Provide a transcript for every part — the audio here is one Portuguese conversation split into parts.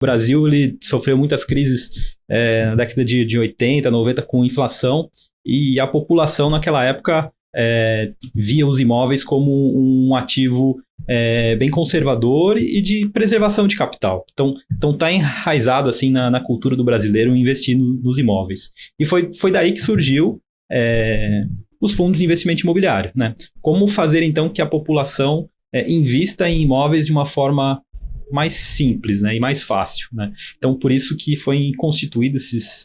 O Brasil ele sofreu muitas crises na década de 80, 90 com inflação, e a população naquela época via os imóveis como um ativo bem conservador e de preservação de capital. Então tá enraizado assim na cultura do brasileiro investir nos imóveis. E foi daí que surgiu os fundos de investimento imobiliário, né? Como fazer então que a população invista em imóveis de uma forma mais simples, né, e mais fácil, né? Então, por isso que foi constituída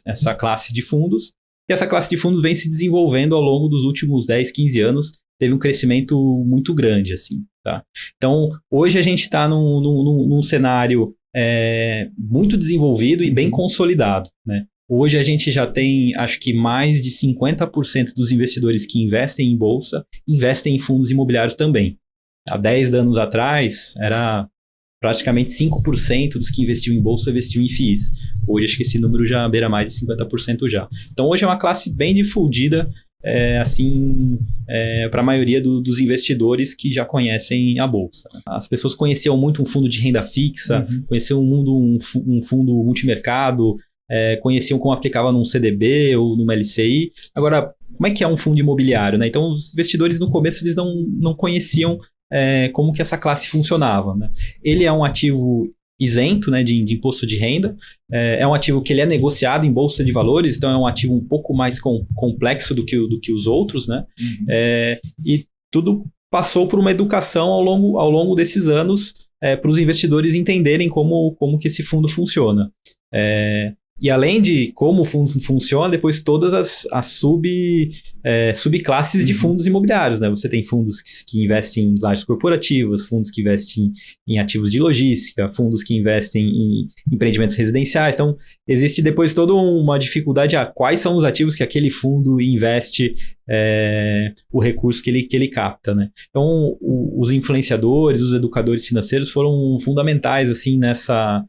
essa classe de fundos, e essa classe de fundos vem se desenvolvendo ao longo dos últimos 10, 15 anos, teve um crescimento muito grande, assim, tá? Então, hoje a gente está num cenário muito desenvolvido e bem consolidado, né? Hoje a gente já tem, acho que mais de 50% dos investidores que investem em bolsa, investem em fundos imobiliários também. Há 10 anos atrás, era praticamente 5% dos que investiam em bolsa investiam em FIIs. Hoje acho que esse número já beira mais de 50% já. Então hoje é uma classe bem difundida, para a maioria dos investidores que já conhecem a bolsa. As pessoas conheciam muito um fundo de renda fixa, conheciam um fundo multimercado, conheciam como aplicava num CDB ou numa LCI. Agora, como é que é um fundo imobiliário, né? Então os investidores no começo eles não conheciam como que essa classe funcionava, né? Ele é um ativo isento, né, de imposto de renda, é um ativo que ele é negociado em bolsa de valores, então é um ativo um pouco mais complexo do que os outros, né? E tudo passou por uma educação ao longo desses anos para os investidores entenderem como que esse fundo funciona. E além de como o fundo funciona, depois todas as subclasses de fundos imobiliários, né? Você tem fundos que investem em lajes corporativas, fundos que investem em ativos de logística, fundos que investem em empreendimentos residenciais. Então, existe depois toda uma dificuldade a quais são os ativos que aquele fundo investe o recurso que ele capta, né? Então, os influenciadores, os educadores financeiros foram fundamentais assim nessa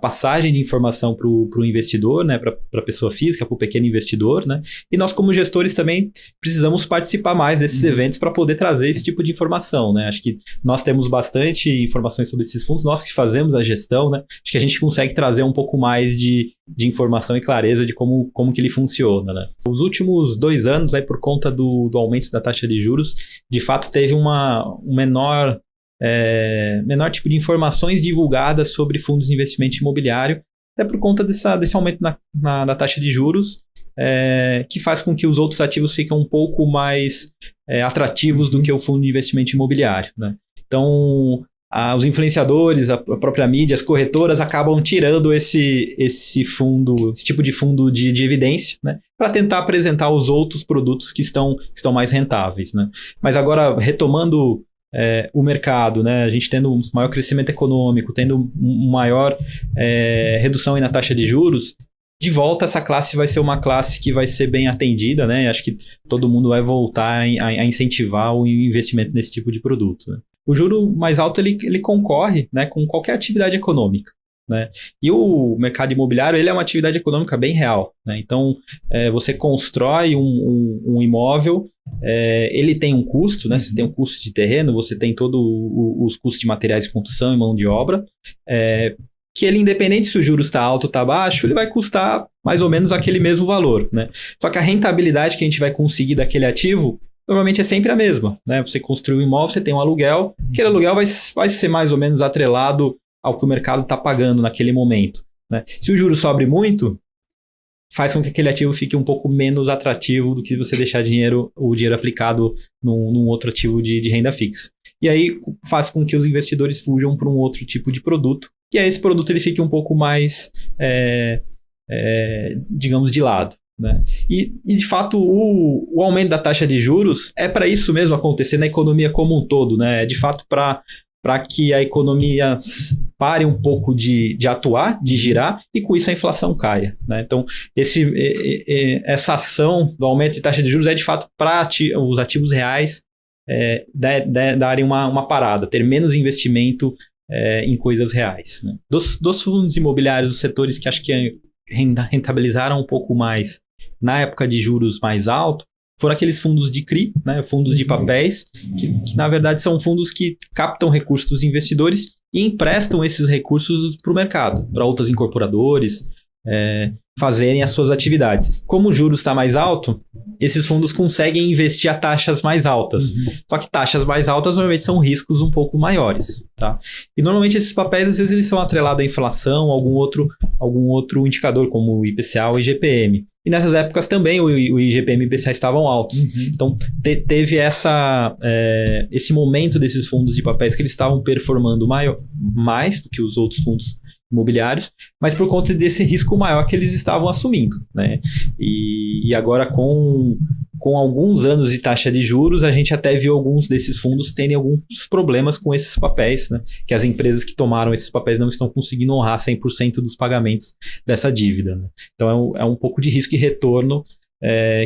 passagem de informação para o investidor, né, para a pessoa física, para o pequeno investidor, né? E nós, como gestores, também precisamos participar mais desses eventos para poder trazer esse tipo de informação, né? Acho que nós temos bastante informações sobre esses fundos, nós que fazemos a gestão, né? Acho que a gente consegue trazer um pouco mais de informação e clareza de como que ele funciona, né? Os últimos 2 anos, aí, por conta do aumento da taxa de juros, de fato teve um menor tipo de informações divulgadas sobre fundos de investimento imobiliário, até por conta desse aumento na taxa de juros, que faz com que os outros ativos fiquem um pouco mais atrativos do que o fundo de investimento imobiliário, né? Então, os influenciadores, a própria mídia, as corretoras acabam tirando esse tipo de fundo de evidência, né, para tentar apresentar os outros produtos que estão mais rentáveis, né? Mas agora, retomando o mercado, né? A gente tendo um maior crescimento econômico, tendo maior redução aí na taxa de juros, de volta essa classe vai ser uma classe que vai ser bem atendida, né? Acho que todo mundo vai voltar a incentivar o investimento nesse tipo de produto, né? O juro mais alto ele concorre, né, com qualquer atividade econômica, né? E o mercado imobiliário ele é uma atividade econômica bem real, né? Então você constrói um imóvel, ele tem um custo, né? Você tem um custo de terreno, você tem todos os custos de materiais de construção e mão de obra, que ele, independente se o juros está alto ou está baixo, ele vai custar mais ou menos aquele mesmo valor, né? Só que a rentabilidade que a gente vai conseguir daquele ativo normalmente é sempre a mesma, né? Você construiu um imóvel, você tem um aluguel, aquele aluguel vai ser mais ou menos atrelado ao que o mercado está pagando naquele momento, né? Se o juro sobe muito, faz com que aquele ativo fique um pouco menos atrativo do que você deixar o dinheiro aplicado num outro ativo de renda fixa. E aí faz com que os investidores fujam para um outro tipo de produto, e aí esse produto ele fique um pouco mais, digamos, de lado, né? E de fato o aumento da taxa de juros é para isso mesmo acontecer na economia como um todo, né? É de fato para que a economia pare um pouco de atuar, de girar, e com isso a inflação caia, né? Então, essa ação do aumento de taxa de juros é de fato para os ativos reais darem uma parada, ter menos investimento em coisas reais, né? Dos fundos imobiliários, os setores que acho que rentabilizaram um pouco mais na época de juros mais altos, foram aqueles fundos de CRI, né, fundos de papéis, que na verdade são fundos que captam recursos dos investidores e emprestam esses recursos para o mercado, para outros incorporadores fazerem as suas atividades. Como o juros está mais alto, esses fundos conseguem investir a taxas mais altas. Só que taxas mais altas normalmente são riscos um pouco maiores. Tá? E normalmente esses papéis, às vezes, eles são atrelados à inflação, algum outro indicador, como o IPCA ou o IGPM. E nessas épocas também o IGPM e o IPCA estavam altos. Então, teve esse momento desses fundos de papéis que eles estavam performando mais do que os outros fundos imobiliários, mas por conta desse risco maior que eles estavam assumindo, né? E agora com alguns anos de taxa de juros, a gente até viu alguns desses fundos terem alguns problemas com esses papéis, né? Que as empresas que tomaram esses papéis não estão conseguindo honrar 100% dos pagamentos dessa dívida, né? Então é um pouco de risco e retorno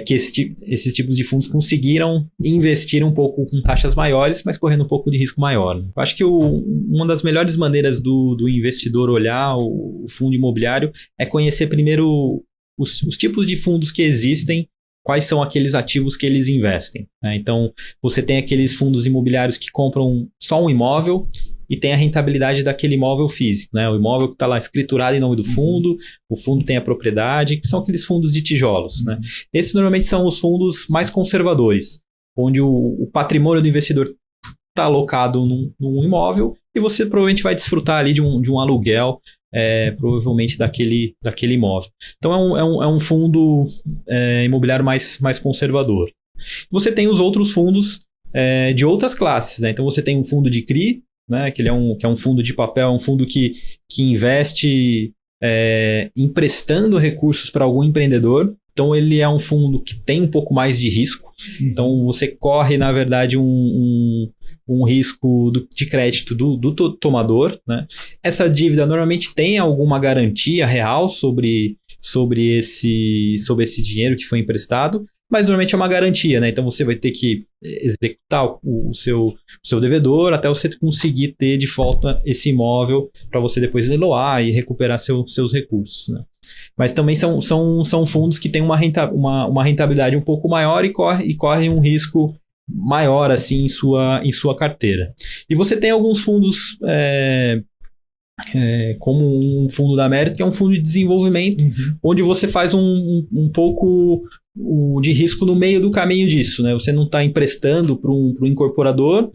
que esses tipos de fundos conseguiram investir um pouco com taxas maiores, mas correndo um pouco de risco maior, né? Eu acho que uma das melhores maneiras do investidor olhar o fundo imobiliário é conhecer primeiro os tipos de fundos que existem, quais são aqueles ativos que eles investem, né? Então, você tem aqueles fundos imobiliários que compram só um imóvel e tem a rentabilidade daquele imóvel físico, né? O imóvel que está lá escriturado em nome do fundo, o fundo tem a propriedade, que são aqueles fundos de tijolos, né? Esses normalmente são os fundos mais conservadores, onde o patrimônio do investidor está alocado num imóvel e você provavelmente vai desfrutar ali de um aluguel, provavelmente daquele imóvel. Então é um fundo imobiliário mais conservador. Você tem os outros fundos de outras classes, né? Então você tem um fundo de CRI, né? Que é um fundo de papel, é um fundo que investe emprestando recursos para algum empreendedor. Então ele é um fundo que tem um pouco mais de risco. Então você corre, na verdade, um risco de crédito do tomador, né? Essa dívida normalmente tem alguma garantia real sobre esse dinheiro que foi emprestado, mas normalmente é uma garantia, né? Então você vai ter que executar o seu devedor até você conseguir ter de volta esse imóvel para você depois leiloar e recuperar seus recursos, né? Mas também são fundos que têm uma rentabilidade um pouco maior e correm um risco maior assim, em sua carteira. E você tem alguns fundos como um fundo da Merit, que é um fundo de desenvolvimento, onde você faz um pouco de risco no meio do caminho disso, né? Você não está emprestando para um incorporador,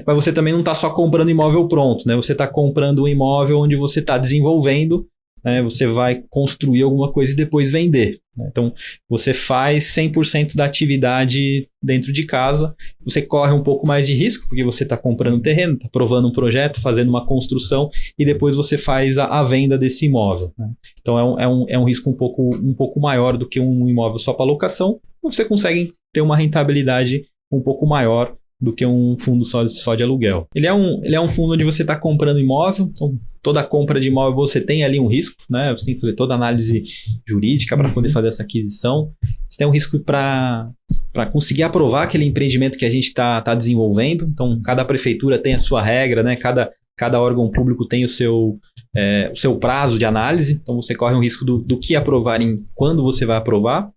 mas você também não está só comprando imóvel pronto, né? Você está comprando um imóvel onde você está desenvolvendo, né? Você vai construir alguma coisa e depois vender, né? Então, você faz 100% da atividade dentro de casa, você corre um pouco mais de risco, porque você está comprando terreno, está aprovando um projeto, fazendo uma construção, e depois você faz a venda desse imóvel, né? Então, é um risco um pouco maior do que um imóvel só para locação, mas você consegue ter uma rentabilidade um pouco maior do que um fundo só de aluguel. Ele é um fundo onde você está comprando imóvel, então toda compra de imóvel você tem ali um risco, né? Você tem que fazer toda a análise jurídica para poder fazer essa aquisição. Você tem um risco para conseguir aprovar aquele empreendimento que a gente está desenvolvendo. Então, cada prefeitura tem a sua regra, né? Cada órgão público tem o seu prazo de análise. Então, você corre um risco do que aprovarem, quando você vai aprovar.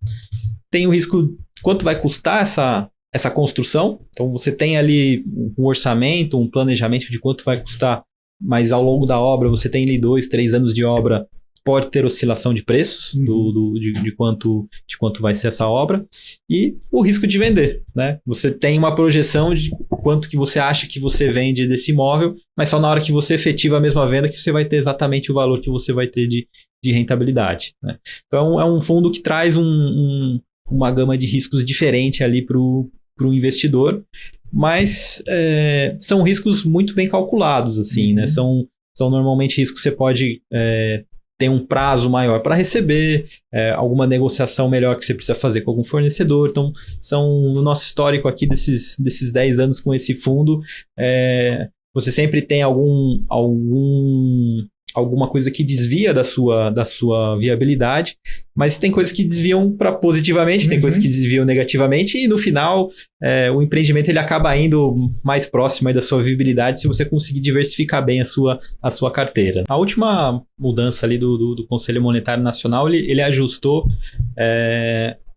Tem o risco quanto vai custar essa construção. Então, você tem ali um orçamento, um planejamento de quanto vai custar, mas ao longo da obra você tem ali 2, 3 anos de obra, pode ter oscilação de preços de quanto vai ser essa obra, e o risco de vender, né? Você tem uma projeção de quanto que você acha que você vende desse imóvel, mas só na hora que você efetiva a mesma venda que você vai ter exatamente o valor que você vai ter de rentabilidade, né? Então é um fundo que traz uma gama de riscos diferente ali para o investidor, mas são riscos muito bem calculados, assim, né? São normalmente riscos que você pode ter um prazo maior para receber, alguma negociação melhor que você precisa fazer com algum fornecedor. Então, no nosso histórico aqui desses 10 anos com esse fundo, você sempre tem alguma coisa que desvia da sua viabilidade, mas tem coisas que desviam para positivamente, tem coisas que desviam negativamente, e no final o empreendimento ele acaba indo mais próximo aí da sua viabilidade se você conseguir diversificar bem a sua carteira. A última mudança ali do Conselho Monetário Nacional, ele ajustou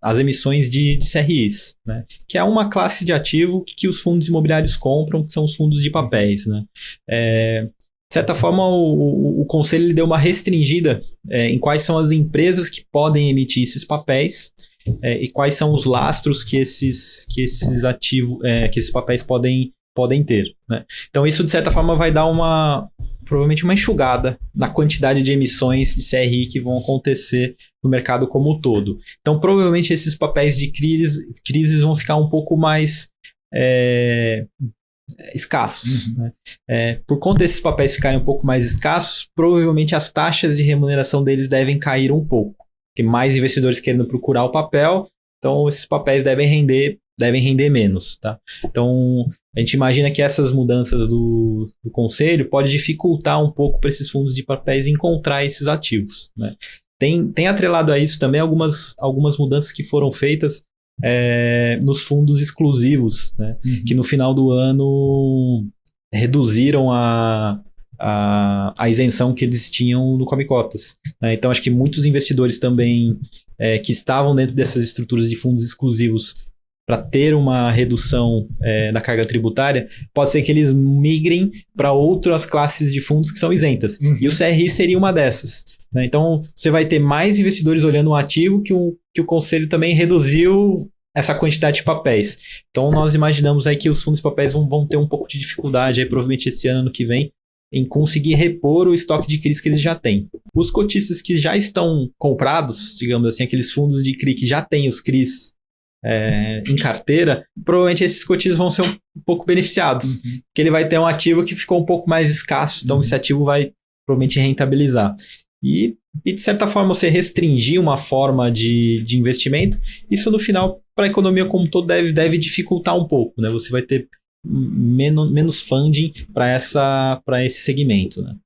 as emissões de CRIs, né? Que é uma classe de ativo que os fundos imobiliários compram, que são os fundos de papéis, né? De certa forma, o conselho ele deu uma restringida em quais são as empresas que podem emitir esses papéis e quais são os lastros que esses ativos, que esses papéis podem ter, né? Então, isso, de certa forma, vai dar provavelmente uma enxugada na quantidade de emissões de CRI que vão acontecer no mercado como um todo. Então, provavelmente, esses papéis de crises vão ficar um pouco mais escassos, né? Por conta desses papéis ficarem um pouco mais escassos, provavelmente as taxas de remuneração deles devem cair um pouco, porque mais investidores querendo procurar o papel, então esses papéis devem render menos, tá? Então, a gente imagina que essas mudanças do conselho pode dificultar um pouco para esses fundos de papéis encontrar esses ativos, né? Tem atrelado a isso também algumas mudanças que foram feitas nos fundos exclusivos, né? Uhum. Que no final do ano reduziram a isenção que eles tinham no Come Cotas, né? Então, acho que muitos investidores também que estavam dentro dessas estruturas de fundos exclusivos para ter uma redução da carga tributária, pode ser que eles migrem para outras classes de fundos que são isentas. Uhum. E o CRI seria uma dessas, né? Então, você vai ter mais investidores olhando um ativo que o conselho também reduziu essa quantidade de papéis. Então, nós imaginamos aí que os fundos de papéis vão ter um pouco de dificuldade, aí, provavelmente esse ano que vem, em conseguir repor o estoque de CRIs que eles já têm. Os cotistas que já estão comprados, digamos assim, aqueles fundos de CRI que já têm os CRIs em carteira, provavelmente esses cotistas vão ser um pouco beneficiados, porque ele vai ter um ativo que ficou um pouco mais escasso, então esse ativo vai provavelmente rentabilizar. E de certa forma, você restringir uma forma de investimento, isso no final, para a economia como um todo, deve dificultar um pouco, né? Você vai ter menos funding para esse segmento, né?